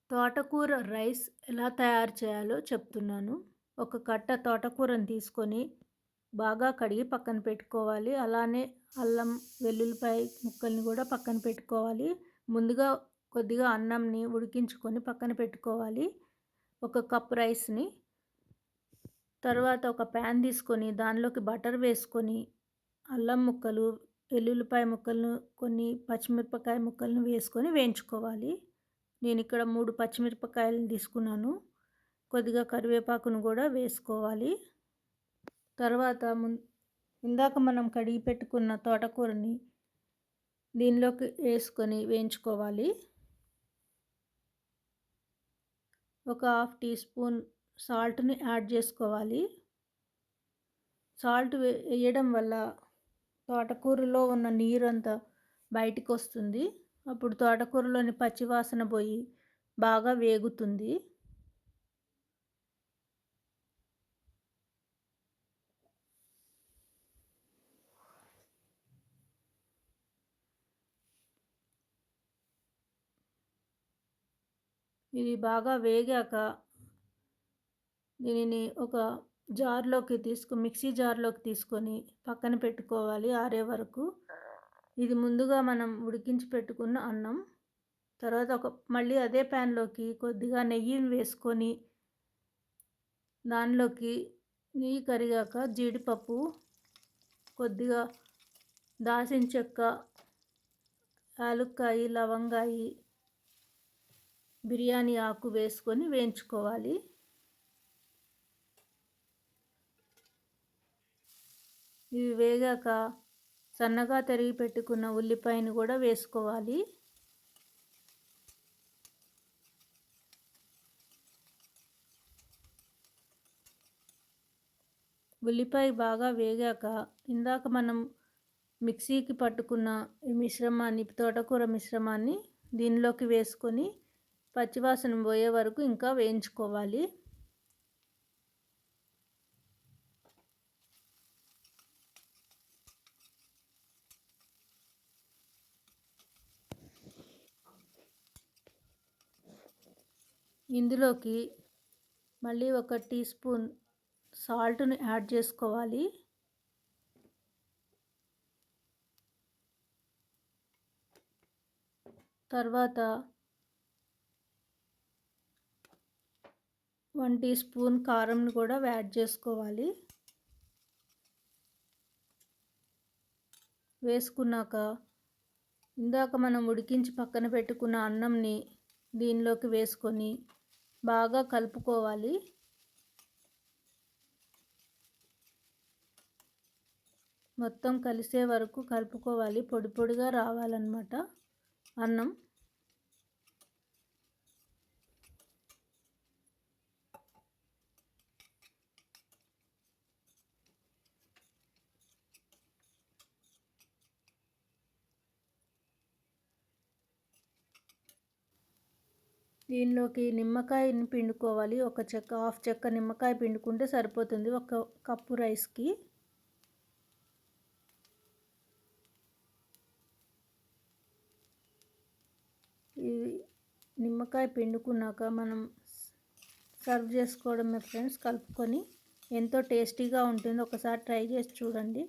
తోటకూర రైస్ ఎలా తయారు చేయాలో చెప్తున్నాను. ఒక కట్ట తోటకూరను తీసుకొని బాగా కడిగి పక్కన పెట్టుకోవాలి. అలానే అల్లం, వెల్లుల్లిపాయ ముక్కల్ని కూడా పక్కన పెట్టుకోవాలి. ముందుగా కొద్దిగా అన్నంని ఉడికించుకొని పక్కన పెట్టుకోవాలి. ఒక కప్ రైస్‌ని. తర్వాత ఒక ప్యాన్ తీసుకొని దానిలోకి బటర్ వేసుకొని అల్లం ముక్కలు, వెల్లుల్లిపాయ ముక్కలను, కొన్ని పచ్చిమిరపకాయ ముక్కలను వేసుకొని వేయించుకోవాలి. నేనిక్కడ 3 పచ్చిమిరపకాయలను తీసుకున్నాను. కొద్దిగా కరివేపాకును కూడా వేసుకోవాలి. తర్వాత ఇందాక మనం కడిగి పెట్టుకున్న తోటకూరని దీనిలోకి వేసుకొని వేయించుకోవాలి. ఒక హాఫ్ టీ స్పూన్ సాల్ట్‌ని యాడ్ చేసుకోవాలి. సాల్ట్ వేయడం వల్ల తోటకూరలో ఉన్న నీరంతా బయటికొస్తుంది. అప్పుడు తోటకూరలోని పచ్చివాసన పోయి బాగా వేగుతుంది. ఇది బాగా వేగాక దీనిని ఒక మిక్సీ జార్‌లోకి తీసుకొని పక్కన పెట్టుకోవాలి ఆరే వరకు. ఇది ముందుగా మనం ఉడికించి పెట్టుకున్న అన్నం. తర్వాత మళ్ళీ అదే ప్యాన్‌లోకి కొద్దిగా నెయ్యిని వేసుకొని దానిలోకి నెయ్యి కరిగాక జీడిపప్పు, కొద్దిగా దాల్చిన చెక్క, యాలుక్కాయి, లవంగాయి, బిర్యానీ ఆకు వేసుకొని వేయించుకోవాలి. ఇవి వేగాక సన్నగా తరిగి పెట్టుకున్న ఉల్లిపాయను కూడా వేసుకోవాలి. ఉల్లిపాయ బాగా వేగాక ఇందాక మనం మిక్సీకి పట్టుకున్న ఈ తోటకూర మిశ్రమాన్ని దీనిలోకి వేసుకొని పచ్చివాసన పోయే వరకు ఇంకా వేయించుకోవాలి. ఇందులోకి మళ్ళీ ఒక టీ స్పూన్ సాల్ట్‌ని యాడ్ చేసుకోవాలి. తర్వాత 1 టీ స్పూన్ కారంని కూడా యాడ్ చేసుకోవాలి. వేసుకున్నాక ఇందాక మనం ఉడికించి పక్కన పెట్టుకున్న అన్నంని దీనిలోకి వేసుకొని బాగా కలుపుకోవాలి. మొత్తం కలిసే వరకు కలుపుకోవాలి. పొడి పొడిగా రావాలన్నమాట అన్నం. దీనిలోకి నిమ్మకాయని పిండుకోవాలి. హాఫ్ చెక్క నిమ్మకాయ పిండుకుంటే సరిపోతుంది ఒక కప్పు రైస్‌కి. ఈ నిమ్మకాయ పిండుకున్నాక మనం సర్వ్ చేసుకోవడమే ఫ్రెండ్స్. కలుపుకొని ఎంతో టేస్టీగా ఉంటుంది. ఒకసారి ట్రై చేసి చూడండి.